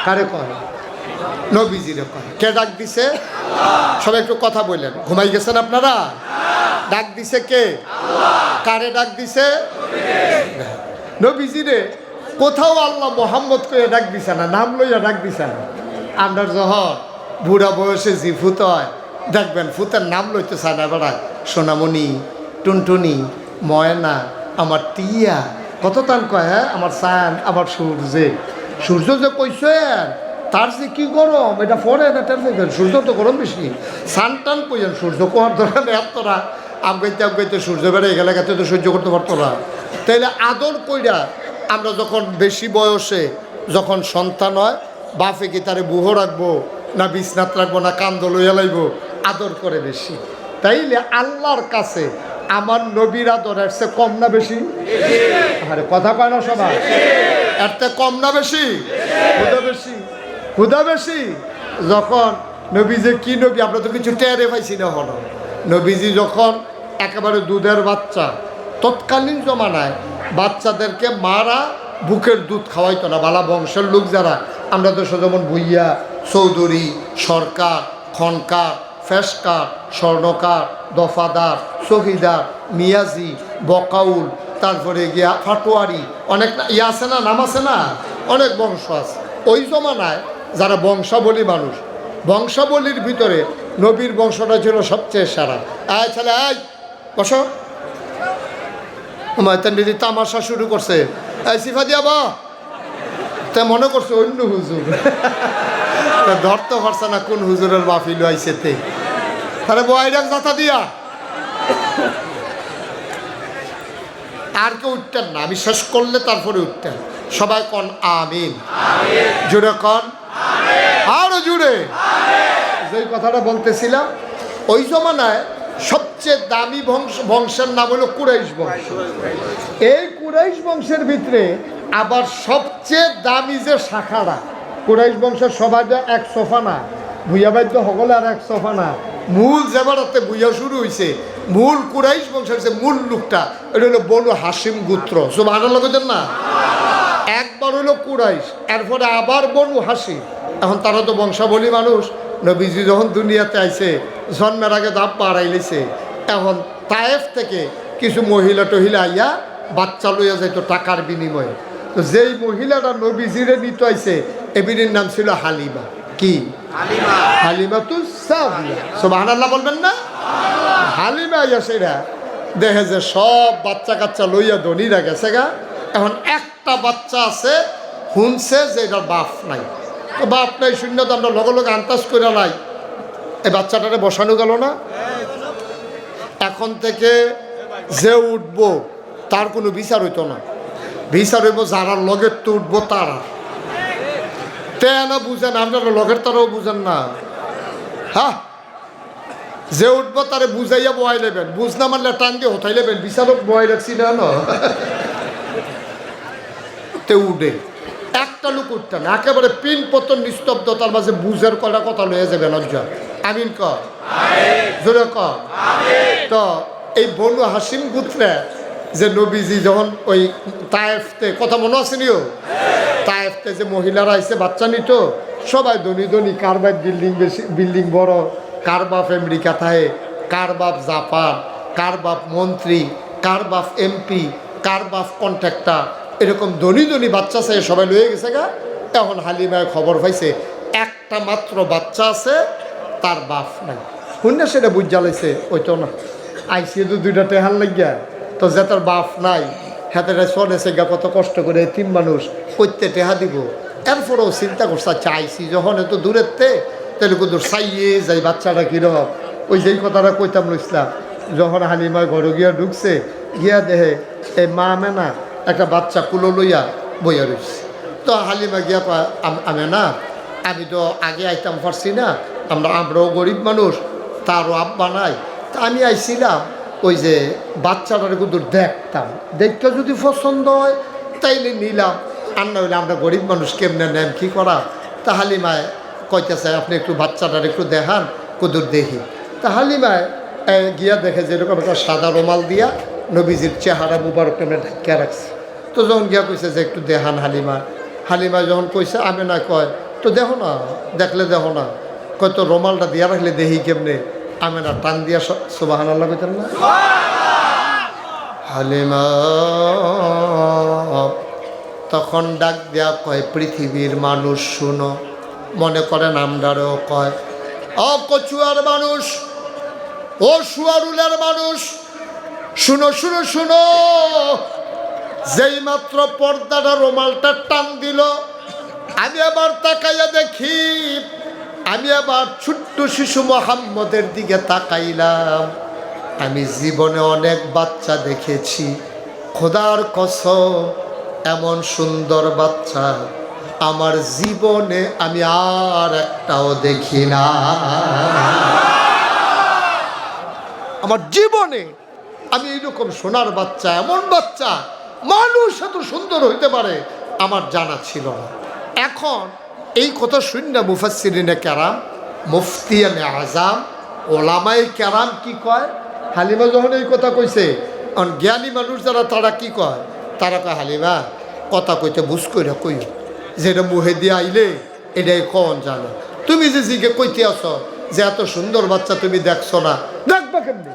কারে কয়? নবীজিরে কয়। কে ডাক দিছে? সবাই একটু কথা বললেন। ঘুমাই গেছেন আপনারা? ডাক দিছে কে? কারে ডাক দিছে? নবীজিরে। কোথাও আল্লাহ মোহাম্মদ করে ডাক দিছে না, নাম লইয়া ডাক দিছে না। আমরা যখন বুড়া বয়সে জি ফুত হয় দেখবেন, ফুতের নাম লইতে চায় না বেড়ায়। সোনামণি, টুনটুনি, ময়না, আমার টিয়া, কত টান কয়। হ্যাঁ, আমার চান, আমার সূর্যে। সূর্য যে কইছেন তার যে কি গরম, এটা পরে না টের পাইবেন। সূর্য তো গরম বেশি। সান টান কইছেন, সূর্য কোয়ার দরকার এতরা আমগাইতে সূর্য বেড়ে গেলে গাতে তো সহ্য করতে পারতো না। তাইলে আদর কইরা আমরা যখন বেশি বয়সে যখন সন্তান হয়, বাপে কি তারে বুহ রাখবো না বিছনাত রাখবো না কান্দ লইয়া লাইব? আদর করে বেশি। তাইলে আল্লাহর কাছে আমার নবীর আদর এর চেয়ে কম না বেশি? আরে কথা কয় না সবাই? এর চেয়ে কম না বেশি? হুদা বেশি, হুদা বেশি। যখন নবীজি কি নবী, আমরা তো কিছু টেরে পাইছি না। হলো নবীজি যখন একেবারে দুধের বাচ্চা, তৎকালীন জমানায় বাচ্চাদেরকে মারা বুকের দুধ খাওয়াইতো না। বালা বংশের লোক যারা, আমরা তো যেমন ভুইয়া, চৌধুরী, সরকার, খনকার, ফেসকার, স্বর্ণকার, দফাদার, শহীদার, মিয়াজি, বকাউল, তারপরে গিয়া ফাটোয়ারি, অনেক ইয়ে আছে না, নাম আছে না, অনেক বংশ আছে। ওই জমানায় যারা বংশাবলী মানুষ, বংশাবলীর ভিতরে নবীর বংশটা ছিল সবচেয়ে সেরা। আয় ছেলে, আয় বসো। দিদি তামাশা শুরু করছে। এই সিফা দিয়া বা তা মনে করছে অন্য হুজুর। ধরতে পারছে না কোন হুজুরের মাহফিল আইছে তে। তাহলে বয়রাক যাতা দিয়া আর কেউ উঠতেন না। আমি শেষ করলে তারপরে উঠতেন। সবাই কন আমিন, জুড়ে কন আরো জুড়ে। যেই কথাটা বলতেছিলাম, ওই জমানায় সবচেয়ে দামি বংশের নাম হলো কুরাইশ বংশ। এই কুরাইশ বংশের ভিতরে আবার সবচেয়ে দামি যে শাখারা, কুরাইশ বংশের সবাই এক সোফা না, ভুইয়া বাদ্য সকলে আর এক সোফা না। মূল যেবারতে ভুইয়া শুরু হয়েছে, মূল কুরাইশ বংশের যে মূল লোকটা, এটা হলো বনু হাসিম গোত্র। সব আনার লগেন না, একবার হলো কুরাইশ, এরপরে আবার বনু হাসিম। এখন তারা তো বংশাবলী মানুষ। নবীজি যখন দুনিয়াতে আইছে, জন্মের আগে দাপ বাড়াইলেছে। এখন তায়েফ থেকে কিছু মহিলা টহিলা আইয়া বাচ্চা লইয়া যাইতো টাকার বিনিময়ে। তো যেই মহিলাটা নবীজিরে নিতে আইছে, এবির নাম ছিল হালিমা। কি? হালিমা তু সাদিয়া। সুবহানাল্লাহ বলবেন না? হালিমা আইয়া সেরা দেখে যে সব বাচ্চা কাচ্চা লইয়া ধনীরা গেছে গা। এখন একটা বাচ্চা আছে, শুনছে যে এটার বাপ নাই। তো বাপ নাই শূন্য, তো আমরা লগে লগে আন্তাজ করে নাই, এই বাচ্চাটারে বসানো গেল না। এখন থেকে যে উঠবো তার কোনো বিচার হইতো না। বিচার হইব যারা লগের তো উঠবো তারা। তে না বুঝেন, আপনারা লগের তারাও বুঝেন না। হ্যাঁ, যে উঠবো তারে বুঝাইয়া বয়াই নেবেন, বুঝ না মারলে টান দিয়ে হতাই নেবেন। বিচারক বয়াই রাখছি না, তে উঠে একটা লোক উঠতেন একেবারে পিন পতন নিস্তব্ধতার মাঝে বুঝের কটা কথা লয়ে যাবে লজ্জা। আমিন কর, জোরে কর। তো এই বনু হাসিম গোত্রে যে নবীজি যখন ওই তায়েফতে, কথা মনে আছে নিও, তায়েফতে যে মহিলারা আইসে বাচ্চা নিত, সবাই ধনী ধনী, কার বাপ বিল্ডিং বেশি, বিল্ডিং বড়, কার বাপ আমেরিকা থাকে, কার বাপ জাপান, কার বাপ মন্ত্রী, কার বাপ এমপি, কার বাপ কন্ট্রাক্টর, এরকম ধনী ধনী বাচ্চা চাই সবাই লয়ে গেছে গা। এখন হালিমায় খবর পাইছে একটা মাত্র বাচ্চা আছে, তার বাপ নাই। শুনে সেটা বুঝ জ্বালাইছে, ওই তো না আইসি তো দুইটা টেহার লাগিয়া, তো যে তার বাপ নাই হাতে চলেছে গা, কত কষ্ট করে তিন মানুষ করতে টেহা দিব। এরপরেও চিন্তা করছে, চাইছি যখন এত দূরের তে, তাহলে কত চাইয়ে যাই বাচ্চাটা কীরকম। ওই যেই কথাটা কইতাম লইছিলাম, যখন হালিমায় ঘরে গিয়া ঢুকছে, গিয়া দেহে এই মা মেনা একটা বাচ্চা কুলো লইয়া বইয়া রয়েছে। তো হালিমা গিয়া কয়, আমি না, আমি তো আগে আইতাম পারছি না, আমরাও গরিব মানুষ, তারও আব্বা নাই। তা আমি আইছিলাম ওই যে বাচ্চাটার কিন্তু দেখতাম, দেখতে যদি পছন্দ হয় তাইলে নিলাম, আর না হইলে আমরা গরিব মানুষ কেমনে নেন, কী করা। তা হালিমায় কইতেছে, আপনি একটু বাচ্চাটার একটু দেখান, কুদুর দেখি। তা হালিমায় গিয়া দেখে যেরকম একটা সাদা রুমাল দিয়া নবীজির চেহারা মুবারক এমনি ঢাকিয়া রাখছে। তো যখন গিয়া কইছে যে একটু দেখান হালিমা, হালিমা যখন কইছে, আমি না কয়, তো দেখো না, দেখলে দেখো না, কত রুমালটা দিয়া রাখলে দেখি কেমনে, আমি না টান দিয়া সুবহানাল্লাহ কইতেন না? হালিমা তখন ডাক দেয়া কয়, পৃথিবীর মানুষ শুনো, মনে করেন আমরাও কয়, ও কচুয়ার মানুষ, ও সুয়ারুলের মানুষ, শুনো শুনো শুনো। যেই মাত্র পর্দাটা রুমালটা টান দিল, আমি আবার তাকাইয়া দেখি, আমি আবার ছোট্ট শিশু মোহাম্মদের দিকে তাকাইলাম। আমি জীবনে অনেক বাচ্চা দেখেছি, খোদার কসম এমন সুন্দর বাচ্চা আমার জীবনে আমি আর একটাও দেখি না। আমার জীবনে আমি এইরকম সোনার বাচ্চা, এমন বাচ্চা মানুষ এত সুন্দর হইতে পারে আমার জানা ছিল না। এখন এই কথা শুনে মুফাসসিরিনে কেরাম, মুফতিয়ানে আজাম, ওলামায়ে কেরাম কি কয়? হালিমা যখন এই কথা কইছে, জ্ঞানী মানুষ যারা তারা কি কয়? তারা কয়, হালিমা কথা কইতে বুঝ কইরা কই, যেটা মুহে দিয়ে আইলে এটাই কন জানো। তুমি যে জিগে কইতে আছো যে এত সুন্দর বাচ্চা তুমি দেখছো না, দেখবা কেমনি?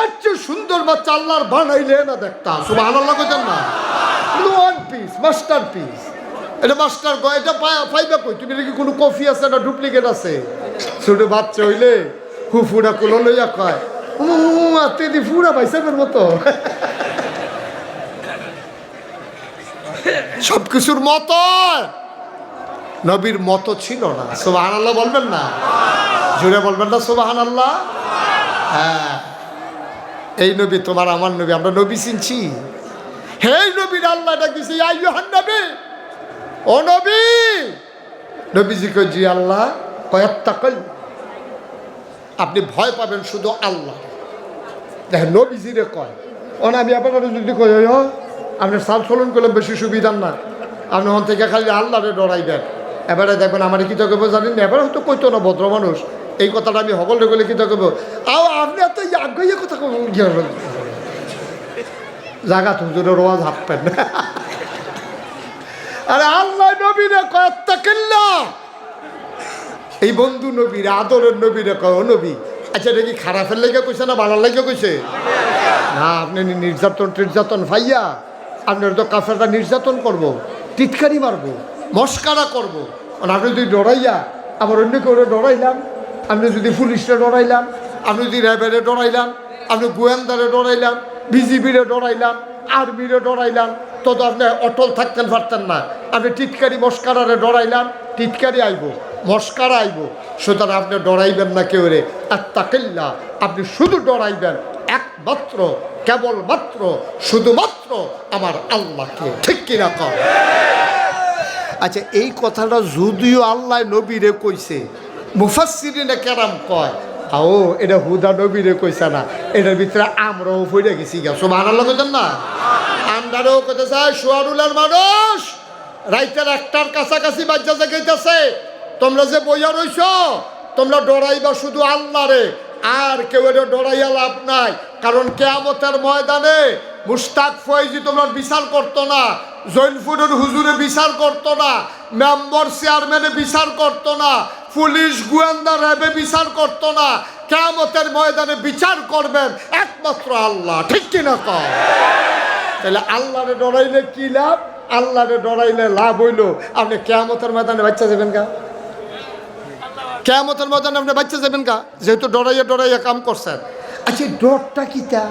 এত সুন্দর বাচ্চা আল্লাহর বানাইলে না দেখতাম। সুবহানাল্লাহ কইতেন না? One piece, master piece. এটা মাস্টার কয়, এটা পাইবা কই? তুমি কি কোনো কফি আছে না ডুপ্লিকেট আছে? ছোট বাচ্চা হইলে হুফুরা কুলো লইয়া কয়, তেদি ফুরা বাইসাবের মতো। সবকিছুর মতো নবীর মতো ছিল না। সুবহানাল্লাহ বলবেন না? জোরে বলবেন না সুবহানাল্লাহ? হ্যাঁ, এই নবী তোমার আমার নবী, আমরা নবী চিনছি। হে নবীর আল্লাহ ডাকিছে, ইয়া আইয়ুহান নবী, ও নবী। নবীজি কই, জি আল্লাহ। কয়াত্তাকাল, আপনি ভয় পাবেন শুধু আল্লাহ। দেখেন নবীজিরে কয়, আমি আপনারা যদি কই আপনার সাল চলন করলে বেশি সুবিধার না, আপনি ওখান থেকে খালি আল্লাহরে ডরাইবেন। এবারে দেখবেন আমার কি তো কেবো জানেন না, এবারে হয়তো কইতো না ভদ্র মানুষ এই কথাটা, আমি সকলে গেলে কি তো কেবো, আপনি এত আগে কথা জাগা হুজুরের রোয়াজ হাঁটবেন। আরে আল্লাহ নবীরে কয়াত্তাকিল্লা, এই বন্ধু নবীর আদরের নবীরে কয়, ও নবী। আচ্ছা এটা কি খারাপের লেগে কইছে না ভালোর লেগে কইছে? না, আপনি নির্যাতন ভাইয়া, আপনার তো কাফেরটা নির্যাতন করব, টিটকারি মারবো, মস্কারা করবো। আপনি যদি ডরাইয়া আবার অন্য কেউ ডরাইলাম, আপনি যদি পুলিশরে ডরাইলাম, আপনি যদি র্যাবেরে ডরাইলাম, আপনি গোয়েন্দারে ডরাইলাম, বিজিবিরে ডরাইলাম, আর্মিরে ডরাইলাম, তো আপনি অটল থাকতেন পারতেন না। আপনি টিটকারি মস্কারারে ডরাইলাম, টিটকারি আইব, মস্কারা আইব। সুতরাং আপনি ডরাইবেন না কেউ রে, আত্তাকিল্লা, আপনি শুধু ডরাইবেন একমাত্র, কেবলমাত্র, শুধুমাত্র আমার আল্লাহকে। ঠিক কিনা কর? আচ্ছা, এই কথাটা যদিও আল্লাহ নবীরে কইছে, মুফাসসিরিনে কেরাম কয়, ও এটা হুদা নবীরে কইছে না, এটার ভিতরে আমরাও পড়ে গেছি। সুবহানাল্লাহ কইতেন না? আমরাও কইতে চাই, সুয়ারুলের মানুষ রাইতের 1টার কাছাকাছি বাজ্যা জাগাইতেছে, তোমরা যে বইয়া রইছ, তোমরা ডরাইবা শুধু আল্লাহরে, আর কেউ এটা ডরাইয়া লাভ নাই। কারণ কিয়ামতের ময়দানে মুশতাক ফয়েজি তোমরা বিচার করতো না, জৈনপুরের হুজুরে বিচার করতো না, মেম্বার চেয়ারম্যানে বিচার করতো না, পুলিশ গোয়েন্দা র্যাবে বিচার করতো না। কিয়ামতের ময়দানে বিচার করবেন একমাত্র আল্লাহ। ঠিক কিনা কর? তাহলে আল্লাহরে ডরাইলে কি লাভ? আল্লাহরে ডরাইলে লাভ হইল আপনি কিয়ামতের ময়দানে বাচ্চা যাবেন গা। কিয়ামতের ময়দানে আপনি বাচ্চা যাবেন গা, যেহেতু ডরাইয়া ডরাইয়া কাম করছেন। আচ্ছা, ডরটা কিতা?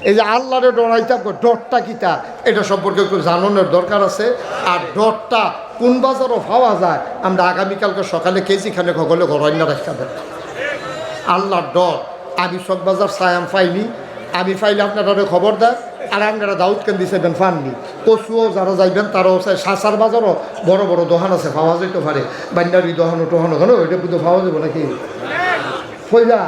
এই যে আল্লাহরে ডরাইতা, ডরটা কিতা এটা সম্পর্কে একটু জানানোর দরকার আছে। আর ডরটা কোন বাজারও পাওয়া যায়, আমরা আগামীকালকে সকালে কেজিখানে সকলে ঘরান্য রাখা দেন। আল্লাহর ডর আমি সব বাজার সায়াম পাইনি, আমি পাইলে আপনারা খবর দেয়। আর আপনারা দাউদ কেন দিয়েছেন পাননি। কচুও যারা যাইবেন তারাও চাই, সাসার বাজারও বড় বড় দোকান আছে, পাওয়া যেতে পারে। বান্ডারি দোকানো টোহানো কেন ওইটা কিন্তু পাওয়া যাবো নাকি? কইলা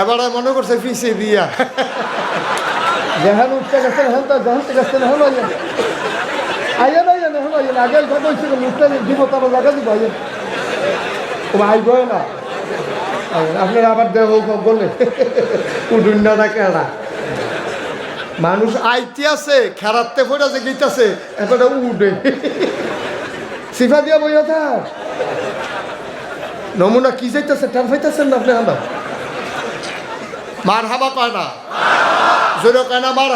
এবারে মনে করছে পিছিয়ে দিয়া যেখানে উঠতে গেছেন এখন তো যখন গেছেন হলো আইয়া না এখন আগে কথা হয়েছিল উঠতে দিব, তারা জায়গা দিব আইয়া আইব না। আপনারা আবার দেহ বলে উঠুন না কেনা মানুষ আইতে আছে খেরাতে ফোটা যে গেইতেছে এবারে উঠে সিফা দিয়া বইয়া থাক নমুনা কি যাইতেছে টান ফাইতেছেন না আপনি আমার মার হাবা কয় না জোরে কয় না মার